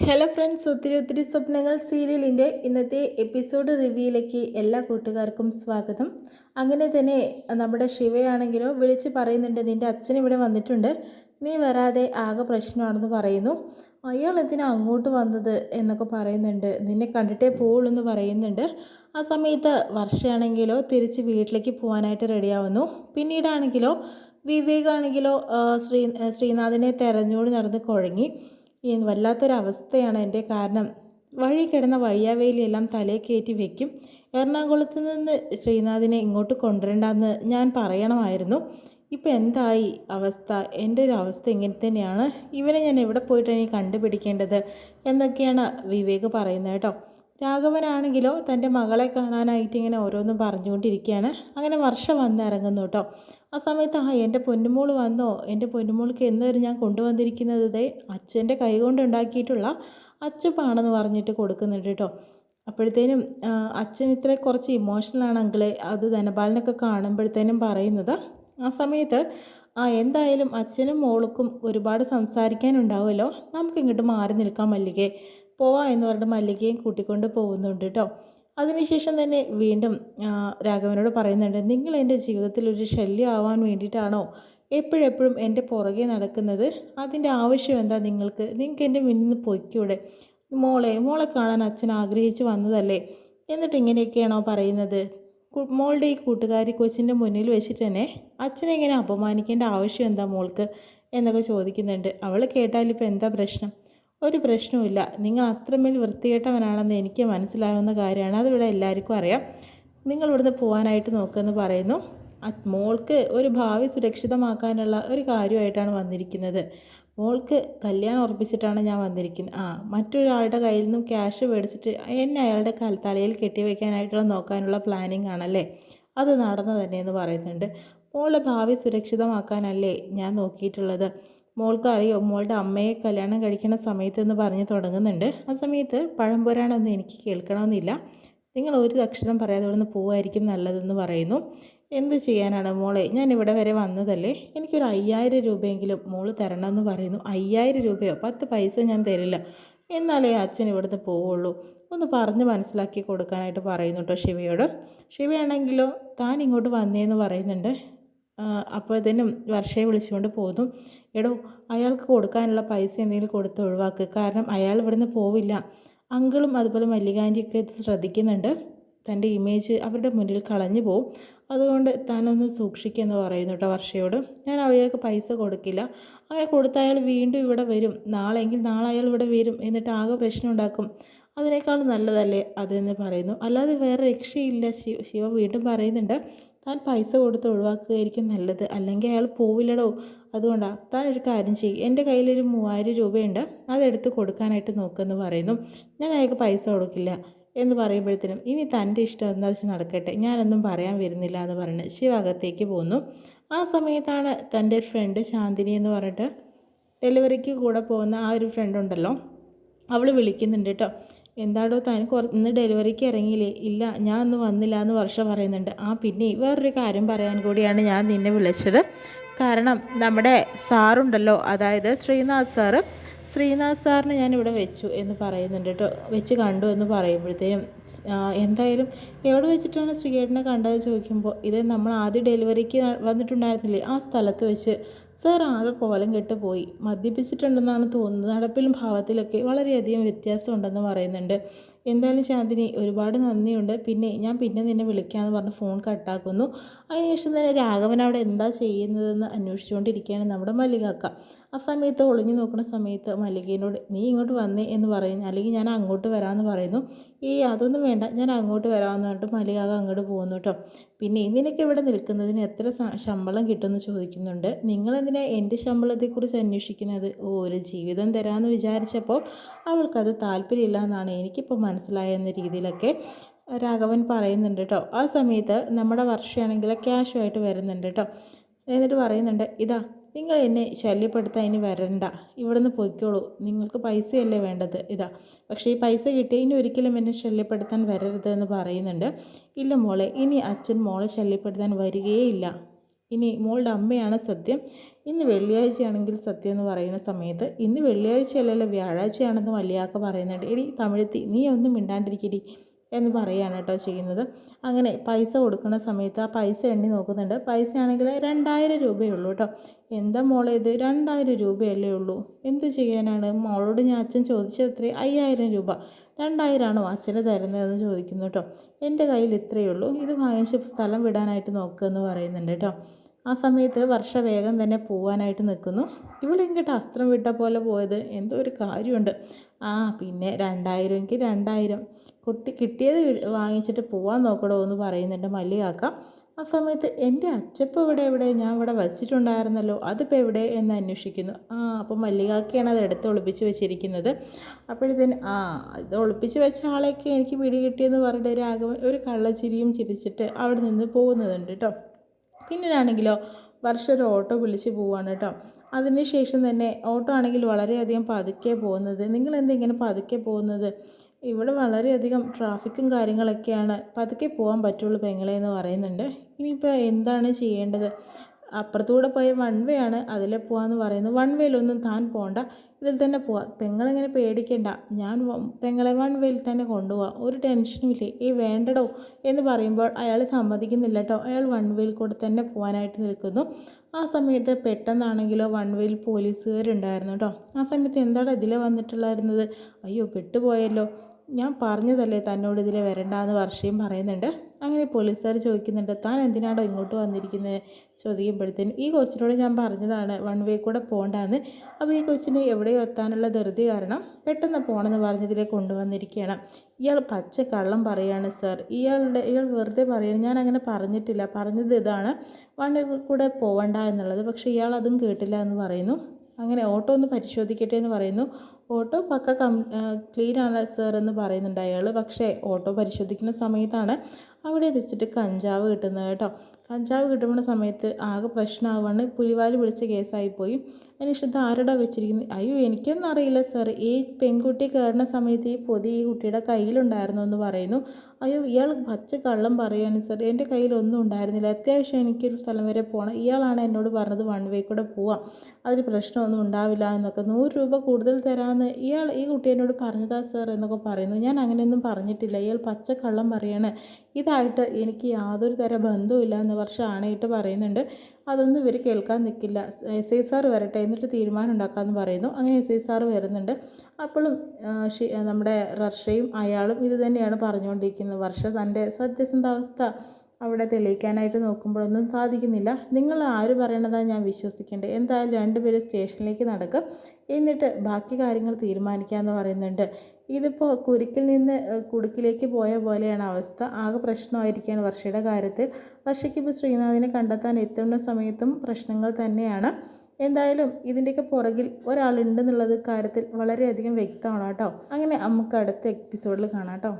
Hello friends, ഒത്തിരി ഒത്തിരി സ്വപ്നങ്ങൾ സീരിയലിൻ്റെ ഇന്നത്തെ എപ്പിസോഡ് റിവ്യൂയിലേക്ക് എല്ലാ കൂട്ടുകാർക്കും സ്വാഗതം. അങ്ങനെ തന്നെ നമ്മുടെ ശിവയാണെങ്കിലോ വിളിച്ച് പറയുന്നുണ്ട്, നിൻ്റെ അച്ഛൻ ഇവിടെ വന്നിട്ടുണ്ട്, നീ വരാതെ ആകെ പ്രശ്നമാണെന്ന് പറയുന്നു. അയാൾ എന്തിനാ അങ്ങോട്ട് വന്നത് എന്നൊക്കെ പറയുന്നുണ്ട്. നിന്നെ കണ്ടിട്ടേ പോവുള്ളൂ എന്ന് പറയുന്നുണ്ട്. ആ സമയത്ത് വർഷയാണെങ്കിലോ തിരിച്ച് വീട്ടിലേക്ക് പോകാനായിട്ട് റെഡിയാവുന്നു. പിന്നീടാണെങ്കിലോ വിവേകാണെങ്കിലോ ശ്രീനാഥിനെ തെരഞ്ഞുകൊണ്ട് നടന്ന് കുഴങ്ങി. വല്ലാത്തൊരവസ്ഥയാണ് എൻ്റെ. കാരണം വഴി കിടന്ന വഴിയാവേലിയെല്ലാം തലേ കയറ്റി വെക്കും. എറണാകുളത്ത് നിന്ന് ശ്രീനാഥിനെ ഇങ്ങോട്ട് കൊണ്ടുവരണ്ടെന്ന് ഞാൻ പറയണമായിരുന്നു. ഇപ്പം എന്തായി അവസ്ഥ? എൻ്റെ ഒരു അവസ്ഥ ഇങ്ങനെ തന്നെയാണ്. ഇവനെ ഞാൻ എവിടെ പോയിട്ടാണ് ഇനി കണ്ടുപിടിക്കേണ്ടത് എന്നൊക്കെയാണ് വിവേക് പറയുന്നത് കേട്ടോ. രാഘവനാണെങ്കിലോ തൻ്റെ മകളെ കാണാനായിട്ട് ഇങ്ങനെ ഓരോന്നും പറഞ്ഞുകൊണ്ടിരിക്കുകയാണ്. അങ്ങനെ വർഷം വന്നിറങ്ങുന്നു കേട്ടോ. ആ സമയത്ത് എൻ്റെ പൊന്നുമോൾ വന്നോ, എൻ്റെ പൊന്നുമോൾക്ക് എന്നൊരു ഞാൻ കൊണ്ടുവന്നിരിക്കുന്നത് ദേ അച്ഛൻ്റെ കൈ കൊണ്ട് ഉണ്ടാക്കിയിട്ടുള്ള അച്ചപ്പാണെന്ന് പറഞ്ഞിട്ട് കൊടുക്കുന്നുണ്ട് കേട്ടോ. അപ്പോഴത്തേനും അച്ഛൻ ഇത്ര കുറച്ച് ഇമോഷണലാണ് അങ്കിളെ, അത് ധനപാലനൊക്കെ കാണുമ്പോഴത്തേനും പറയുന്നത്. ആ സമയത്ത് എന്തായാലും അച്ഛനും മോൾക്കും ഒരുപാട് സംസാരിക്കാനുണ്ടാവുമല്ലോ, നമുക്ക് ഇങ്ങോട്ട് മാറി നിൽക്കാം മല്ലികേ, പോവാ എന്ന് പറഞ്ഞിട്ട് മല്ലികയും കൂട്ടിക്കൊണ്ട് പോകുന്നുണ്ട് കേട്ടോ. അതിനുശേഷം തന്നെ വീണ്ടും രാഘവനോട് പറയുന്നുണ്ട്, നിങ്ങൾ എൻ്റെ ജീവിതത്തിൽ ഒരു ശല്യം ആവാൻ വേണ്ടിയിട്ടാണോ എപ്പോഴെപ്പോഴും എൻ്റെ പുറകെ നടക്കുന്നത്? അതിൻ്റെ ആവശ്യം എന്താ നിങ്ങൾക്ക് എൻ്റെ മുന്നിൽ നിന്ന് പൊയ്ക്കൂടെ? മോളെ കാണാൻ അച്ഛൻ ആഗ്രഹിച്ച് വന്നതല്ലേ, എന്നിട്ട് ഇങ്ങനെയൊക്കെയാണോ പറയുന്നത്? മോളുടെ ഈ കൂട്ടുകാരി കൊച്ചിൻ്റെ മുന്നിൽ വെച്ചിട്ട് തന്നെ അച്ഛനെ ഇങ്ങനെ അപമാനിക്കേണ്ട ആവശ്യം എന്താ മോൾക്ക് എന്നൊക്കെ ചോദിക്കുന്നുണ്ട്. അവൾ കേട്ടാലിപ്പോൾ എന്താ പ്രശ്നം? ഒരു പ്രശ്നവുമില്ല, നിങ്ങൾ അത്രമേൽ വൃത്തികെട്ടവനാണെന്ന് എനിക്ക് മനസ്സിലാവുന്ന കാര്യമാണ്, അതിവിടെ എല്ലാവർക്കും അറിയാം. നിങ്ങൾ ഇവിടുന്ന് പോകാനായിട്ട് നോക്കുമെന്ന് പറയുന്നു. മോൾക്ക് ഒരു ഭാവി സുരക്ഷിതമാക്കാനുള്ള ഒരു കാര്യമായിട്ടാണ് വന്നിരിക്കുന്നത്. മോൾക്ക് കല്യാണം ഉറപ്പിച്ചിട്ടാണ് ഞാൻ വന്നിരിക്കുന്നത്. മറ്റൊരാളുടെ കയ്യിൽ നിന്നും ക്യാഷ് മേടിച്ചിട്ട് എന്നെ അയാളുടെ തലയിൽ കെട്ടിവെക്കാനായിട്ടുള്ള നോക്കാനുള്ള പ്ലാനിങ് ആണല്ലേ? അത് നടന്നു തന്നെ എന്ന് പറയുന്നുണ്ട്. മോളുടെ ഭാവി സുരക്ഷിതമാക്കാനല്ലേ ഞാൻ നോക്കിയിട്ടുള്ളത്. മോൾക്കറിയോ മോളുടെ അമ്മയെ കല്യാണം കഴിക്കുന്ന സമയത്ത് എന്ന് പറഞ്ഞ് തുടങ്ങുന്നുണ്ട്. ആ സമയത്ത് പഴംപൊരാണൊന്നും എനിക്ക് കേൾക്കണമെന്നില്ല, നിങ്ങൾ ഒരു അക്ഷരം പറയാതെ ഇവിടെ നിന്ന് പോവായിരിക്കും നല്ലതെന്ന് പറയുന്നു. എന്ത് ചെയ്യാനാണ് മോളെ, ഞാൻ ഇവിടെ വരെ വന്നതല്ലേ, എനിക്കൊരു 5000 രൂപയെങ്കിലും മോള് തരണമെന്ന് പറയുന്നു. 5000 രൂപയോ? 10 പൈസ ഞാൻ തരില്ല, എന്നാലേ അച്ഛൻ ഇവിടുന്ന് പോവുള്ളൂ. ഒന്ന് പറഞ്ഞ് മനസ്സിലാക്കി കൊടുക്കാനായിട്ട് പറയുന്നു കേട്ടോ ശിവയോട്. ശിവയാണെങ്കിലോ താൻ ഇങ്ങോട്ട് വന്നേന്ന് പറയുന്നുണ്ട്. അപ്പോഴത്തേനും വർഷയെ വിളിച്ചുകൊണ്ട് പോകുന്നു. എടോ, അയാൾക്ക് കൊടുക്കാനുള്ള പൈസ എന്തെങ്കിലും കൊടുത്ത് ഒഴിവാക്ക്, കാരണം അയാൾ ഇവിടുന്ന് പോവില്ല. അങ്കിളും അതുപോലെ മല്ലികാൻ്റിയൊക്കെ ഇത് ശ്രദ്ധിക്കുന്നുണ്ട്. തൻ്റെ ഇമേജ് അവരുടെ മുന്നിൽ കളഞ്ഞു പോവും, അതുകൊണ്ട് താനൊന്ന് സൂക്ഷിക്കുമെന്ന് പറയുന്നു കേട്ടോ വർഷയോട്. ഞാൻ അയാൾക്ക് പൈസ കൊടുക്കില്ല, അങ്ങനെ കൊടുത്ത അയാൾ വീണ്ടും ഇവിടെ വരും, നാളെയെങ്കിൽ നാളെ അയാൾ ഇവിടെ വരും, എന്നിട്ട് ആകെ പ്രശ്നം ഉണ്ടാക്കും. അതിനേക്കാൾ നല്ലതല്ലേ അതെന്ന് പറയുന്നു. അല്ലാതെ വേറെ രക്ഷയില്ല. ശിവ വീണ്ടും പറയുന്നുണ്ട്, താൻ പൈസ കൊടുത്ത് ഒഴിവാക്കുകയായിരിക്കും നല്ലത്, അല്ലെങ്കിൽ അയാൾ പോവില്ലടോ. അതുകൊണ്ടാണ് താൻ ഒരു കാര്യം ചെയ്യും, എൻ്റെ കയ്യിലൊരു 3000 രൂപയുണ്ട്, അതെടുത്ത് കൊടുക്കാനായിട്ട് നോക്കുമെന്ന് പറയുന്നു. ഞാൻ അയാൾക്ക് പൈസ കൊടുക്കില്ല എന്ന് പറയുമ്പോഴത്തേനും ഇനി തൻ്റെ ഇഷ്ടം എന്താ വെച്ചാൽ നടക്കട്ടെ, ഞാനൊന്നും പറയാൻ വരുന്നില്ല എന്ന് പറഞ്ഞ് ശിവ അകത്തേക്ക് പോകുന്നു. ആ സമയത്താണ് തൻ്റെ ഫ്രണ്ട് ശാന്തിനി എന്ന് പറഞ്ഞിട്ട് ഡെലിവറിക്ക് കൂടെ പോകുന്ന ആ ഒരു ഫ്രണ്ട് ഉണ്ടല്ലോ, അവൾ വിളിക്കുന്നുണ്ട് കേട്ടോ. എന്താടോ താൻ ഇന്ന് ഡെലിവറിക്ക് ഇറങ്ങിയില്ലേ? ഇല്ല, ഞാൻ ഇന്ന് വന്നില്ല എന്ന് വർഷ പറയുന്നുണ്ട്. പിന്നെ വേറൊരു കാര്യം പറയാൻ കൂടിയാണ് ഞാൻ നിന്നെ വിളിച്ചത്. കാരണം നമ്മുടെ സാറുണ്ടല്ലോ, അതായത് ശ്രീനാഥ് സാറിനെ ഞാനിവിടെ വെച്ചു എന്ന് പറയുന്നുണ്ട് കേട്ടോ. വെച്ച് കണ്ടു എന്ന് പറയുമ്പോഴത്തേനും എന്തായാലും എവിടെ വെച്ചിട്ടാണ് ശ്രീകേട്ടനെ കണ്ടത് ചോദിക്കുമ്പോൾ, ഇത് നമ്മൾ ആദ്യം ഡെലിവറിക്ക് വന്നിട്ടുണ്ടായിരുന്നില്ലേ, ആ സ്ഥലത്ത് വെച്ച്. സാർ ആകെ കോലം കെട്ട് പോയി, മദ്യപിച്ചിട്ടുണ്ടെന്നാണ് തോന്നുന്നത്, നടപ്പിലും ഭാവത്തിലൊക്കെ വളരെയധികം വ്യത്യാസമുണ്ടെന്ന് പറയുന്നുണ്ട്. എന്തായാലും ശാന്തിനി ഒരുപാട് നന്ദിയുണ്ട്, ഞാൻ പിന്നെ നിന്നെ വിളിക്കാമെന്ന് പറഞ്ഞ് ഫോൺ കട്ടാക്കുന്നു. അതിനുശേഷം തന്നെ രാഘവൻ അവിടെ എന്താ ചെയ്യുന്നതെന്ന് അന്വേഷിച്ചുകൊണ്ടിരിക്കുകയാണ് നമ്മുടെ മല്ലികാക്ക. ആ സമയത്ത് ഒളിഞ്ഞു നോക്കുന്ന സമയത്ത് മല്ലികേനോട് നീ ഇങ്ങോട്ട് വന്നേ എന്ന് പറയുന്നു, അല്ലെങ്കിൽ ഞാൻ അങ്ങോട്ട് വരാമെന്ന് പറയുന്നു. അതൊന്നും വേണ്ട, ഞാൻ അങ്ങോട്ട് വരാമെന്ന് പറഞ്ഞിട്ട് മല്ലികാക്ക അങ്ങോട്ട് പോകുന്നു കേട്ടോ. നിനക്ക് ഇവിടെ നിൽക്കുന്നതിന് എത്ര ശമ്പളം കിട്ടുമെന്ന് ചോദിക്കുന്നുണ്ട്. നിങ്ങളെന്തിനാ എൻ്റെ ശമ്പളത്തെക്കുറിച്ച് അന്വേഷിക്കുന്നത്? ഒരു ജീവിതം തരാമെന്ന് വിചാരിച്ചപ്പോൾ അവൾക്കത് താല്പര്യമില്ല എന്നാണ് എനിക്കിപ്പോൾ മനസ്സിലായെന്ന രീതിയിലൊക്കെ രാഘവൻ പറയുന്നുണ്ട് കേട്ടോ. ആ സമയത്ത് നമ്മുടെ വർഷയാണെങ്കിൽ ക്യാഷുമായിട്ട് വരുന്നുണ്ട് കേട്ടോ. എന്നിട്ട് പറയുന്നുണ്ട്, ഇതാ നിങ്ങൾ എന്നെ ശല്യപ്പെടുത്താൻ ഇനി വരണ്ട, ഇവിടെ നിന്ന് പൊയ്ക്കോളൂ, നിങ്ങൾക്ക് പൈസയല്ലേ വേണ്ടത്, ഇതാ. പക്ഷേ ഈ പൈസ കിട്ടി ഇനി ഒരിക്കലും എന്നെ ശല്യപ്പെടുത്താൻ വരരുത് എന്ന് പറയുന്നുണ്ട്. ഇല്ല മോളെ, ഇനി അച്ഛൻ മോളെ ശല്യപ്പെടുത്താൻ വരികയേയില്ല, ഇനി മോളുടെ അമ്മയാണ് സത്യം, ഇന്ന് വെള്ളിയാഴ്ചയാണെങ്കിൽ സത്യം എന്ന് പറയുന്ന സമയത്ത് ഇന്ന് വെള്ളിയാഴ്ചയല്ലല്ലോ വ്യാഴാഴ്ചയാണെന്ന് വലിയാക്ക പറയുന്നുണ്ട്. എടി തമിഴത്തി നീ ഒന്നും മിണ്ടാണ്ടിരിക്കടി എന്ന് പറയുകയാണ് കേട്ടോ ചെയ്യുന്നത്. അങ്ങനെ പൈസ കൊടുക്കുന്ന സമയത്ത് ആ പൈസ എണ്ണി നോക്കുന്നുണ്ട്. പൈസ ആണെങ്കിൽ 2000 രൂപയേ ഉള്ളൂ കേട്ടോ. എന്താ മോളെ ഇത് 2000 രൂപയല്ലേ ഉള്ളൂ, എന്ത് ചെയ്യാനാണ്, മോളോട് ഞാൻ അച്ഛൻ ചോദിച്ചത് എത്ര 5000 രൂപ, 2000 ആണോ അച്ഛന് തരുന്നതെന്ന് ചോദിക്കുന്നു കേട്ടോ. എൻ്റെ കയ്യിൽ ഇത്രയേ ഉള്ളൂ, ഇത് വാങ്ങിച്ച് സ്ഥലം വിടാനായിട്ട് നോക്കുമെന്ന് പറയുന്നുണ്ട് കേട്ടോ. ആ സമയത്ത് വർഷ വേഗം തന്നെ പോവാനായിട്ട് നിൽക്കുന്നു. ഇവളിങ്ങോട്ട് അസ്ത്രം വിട്ട പോലെ പോയത് എന്തോ ഒരു കാര്യമുണ്ട്. ആ പിന്നെ 2000 എങ്കിൽ 2000 കിട്ടിയത് വാങ്ങിച്ചിട്ട് പോവാൻ നോക്കണോ എന്ന് പറയുന്നുണ്ട് മല്ലികാക്ക. ആ സമയത്ത് എൻ്റെ അച്ചപ്പം എവിടെ ഞാൻ ഇവിടെ വച്ചിട്ടുണ്ടായിരുന്നല്ലോ, അതിപ്പോൾ എവിടെ എന്ന് അന്വേഷിക്കുന്നു. അപ്പോൾ മല്ലികാക്കയാണ് അത് എടുത്ത് ഒളിപ്പിച്ച് വെച്ചിരിക്കുന്നത്. അപ്പോഴത്തേന് ഇത് ഒളിപ്പിച്ച് വെച്ച ആളെയൊക്കെ എനിക്ക് പിടി കിട്ടിയെന്ന് പറഞ്ഞിട്ട് രാഘവൻ ഒരു കള്ളച്ചിരിയും ചിരിച്ചിട്ട് അവിടെ നിന്ന് പോകുന്നതുണ്ട് കേട്ടോ. പിന്നീടാണെങ്കിലോ വർഷ ഒരു ഓട്ടോ വിളിച്ച് പോവാണ് കേട്ടോ. അതിനുശേഷം തന്നെ ഓട്ടോ ആണെങ്കിൽ വളരെയധികം പതുക്കെ പോകുന്നത്. നിങ്ങൾ എന്തിങ്ങനെ പതുക്കെ പോകുന്നത്, ഇവിടെ വളരെയധികം ട്രാഫിക്കും കാര്യങ്ങളൊക്കെയാണ്, പതുക്കെ പോകാൻ പറ്റുള്ളൂ പെങ്ങളെ എന്ന് പറയുന്നുണ്ട്. ഇനിയിപ്പോൾ എന്താണ് ചെയ്യേണ്ടത്, അപ്പുറത്തൂടെ പോയ വൺ വേ ആണ്, അതിലെ പോകാമെന്ന് പറയുന്നു. വൺ വേയിലൊന്നും താൻ പോകണ്ട, ഇതിൽ തന്നെ പോവാം, പെങ്ങളിങ്ങനെ പേടിക്കണ്ട, ഞാൻ പെങ്ങളെ വൺ വേയിൽ തന്നെ കൊണ്ടുപോകാം, ഒരു ടെൻഷനും ഇല്ലേ, വേണ്ടടോ എന്ന് പറയുമ്പോൾ അയാൾ സമ്മതിക്കുന്നില്ല കേട്ടോ. അയാൾ വൺ വേയിൽ കൂടെ തന്നെ പോകാനായിട്ട് നിൽക്കുന്നു. ആ സമയത്ത് പെട്ടെന്നാണെങ്കിലോ വൺ വേയിൽ പോലീസുകാരുണ്ടായിരുന്നു കേട്ടോ. ആ സമയത്ത് എന്താണ് ഇതിലെ വന്നിട്ടുള്ളായിരുന്നത്, അയ്യോ പെട്ടുപോയല്ലോ, ഞാൻ പറഞ്ഞതല്ലേ തന്നോട് ഇതിലെ വരണ്ടെന്ന് വർഷയും പറയുന്നുണ്ട്. അങ്ങനെ പോലീസുകാർ ചോദിക്കുന്നുണ്ട്, താൻ എന്തിനാണോ ഇങ്ങോട്ട് വന്നിരിക്കുന്നത് ചോദിക്കുമ്പോഴത്തേനും ഈ കൊച്ചിനോട് ഞാൻ പറഞ്ഞതാണ് വൺ വേ കൂടെ പോകണ്ടെന്ന്. അപ്പോൾ ഈ കൊച്ചിന് എവിടെയോ എത്താനുള്ള ധൃതി കാരണം പെട്ടെന്ന് പോകണമെന്ന് പറഞ്ഞതിലേക്ക് കൊണ്ടുവന്നിരിക്കുകയാണ്. ഇയാൾ പച്ച കള്ളം പറയാണ് സർ, ഇയാൾ വെറുതെ പറയാണ്, ഞാൻ അങ്ങനെ പറഞ്ഞിട്ടില്ല, പറഞ്ഞത് ഇതാണ് വൺ വേ കൂടെ പോകണ്ട എന്നുള്ളത്. പക്ഷേ ഇയാൾ അതും കേട്ടില്ല എന്ന് പറയുന്നു. അങ്ങനെ ഓട്ടോ ഒന്ന് പരിശോധിക്കട്ടെ എന്ന് പറയുന്നു. ഓട്ടോ പക്ക ക്ലീനാണ് സർ എന്ന് പറയുന്നുണ്ട് അയാൾ. പക്ഷേ ഓട്ടോ പരിശോധിക്കുന്ന സമയത്താണ് അവിടെ വെച്ചിട്ട് കഞ്ചാവ് കിട്ടുന്നത് കേട്ടോ. കഞ്ചാവ് കിട്ടുന്ന സമയത്ത് ആകെ പ്രശ്നമാവുകയാണ്. പുലിവാല് പിടിച്ച കേസായിപ്പോയി. അതിനുശേഷം ആരുടെ വെച്ചിരിക്കുന്നത്, അയ്യോ എനിക്കൊന്നും അറിയില്ല സർ, ഈ പെൺകുട്ടി കയറുന്ന സമയത്ത് ഈ പൊതി ഈ കുട്ടിയുടെ കയ്യിലുണ്ടായിരുന്നു എന്ന് പറയുന്നു. അയ്യോ ഇയാൾ പച്ച കള്ളം പറയുകയാണ് സർ, എൻ്റെ കയ്യിലൊന്നും ഉണ്ടായിരുന്നില്ല, അത്യാവശ്യം എനിക്കൊരു സ്ഥലം വരെ പോകണം, ഇയാളാണ് എന്നോട് പറഞ്ഞത് വൺ വേ കൂടെ പോവാം, അതിന് പ്രശ്നമൊന്നും ഉണ്ടാവില്ല എന്നൊക്കെ, 100 രൂപ കൂടുതൽ തരാമെന്ന് ഈ കുട്ടി എന്നോട് പറഞ്ഞതാ സർ എന്നൊക്കെ പറയുന്നു. ഞാൻ അങ്ങനെയൊന്നും പറഞ്ഞിട്ടില്ല, ഇയാൾ പച്ച കള്ളം പറയാണ്, ഇതായിട്ട് എനിക്ക് യാതൊരു തര ബന്ധവുമില്ല എന്ന് വർഷം ആണയിട്ട് പറയുന്നുണ്ട്. അതൊന്നും ഇവർ കേൾക്കാൻ നിൽക്കില്ല, എസ് ഐ സാർ വരട്ടെ എന്നിട്ട് തീരുമാനം ഉണ്ടാക്കാമെന്ന് പറയുന്നു. അങ്ങനെ എസ് ഐ സാർ വരുന്നുണ്ട്. അപ്പോഴും നമ്മുടെ വർഷയും അയാളും ഇത് തന്നെയാണ് പറഞ്ഞുകൊണ്ടിരിക്കുന്നത്. വർഷ തൻ്റെ സത്യസന്ധാവസ്ഥ അവിടെ തെളിയിക്കാനായിട്ട് നോക്കുമ്പോഴൊന്നും സാധിക്കുന്നില്ല. നിങ്ങൾ ആര് പറയണതാണ് ഞാൻ വിശ്വസിക്കേണ്ടത്, എന്തായാലും രണ്ടുപേരും സ്റ്റേഷനിലേക്ക് നടക്കുക, എന്നിട്ട് ബാക്കി കാര്യങ്ങൾ തീരുമാനിക്കാമെന്ന് പറയുന്നുണ്ട്. ഇതിപ്പോൾ കുരുക്കിൽ നിന്ന് കുടുക്കിലേക്ക് പോയ പോലെയാണ് അവസ്ഥ. ആകെ പ്രശ്നമായിരിക്കുകയാണ് വർഷയുടെ കാര്യത്തിൽ. വർഷയ്ക്കിപ്പോൾ ശ്രീനാഥിനെ കണ്ടെത്താൻ എത്തുന്ന സമയത്തും പ്രശ്നങ്ങൾ തന്നെയാണ്. എന്തായാലും ഇതിൻ്റെയൊക്കെ പുറകിൽ ഒരാളുണ്ടെന്നുള്ളത് കാര്യത്തിൽ വളരെയധികം വ്യക്തമാണ് കേട്ടോ. അങ്ങനെ നമുക്ക് അടുത്ത എപ്പിസോഡിൽ കാണാം കേട്ടോ.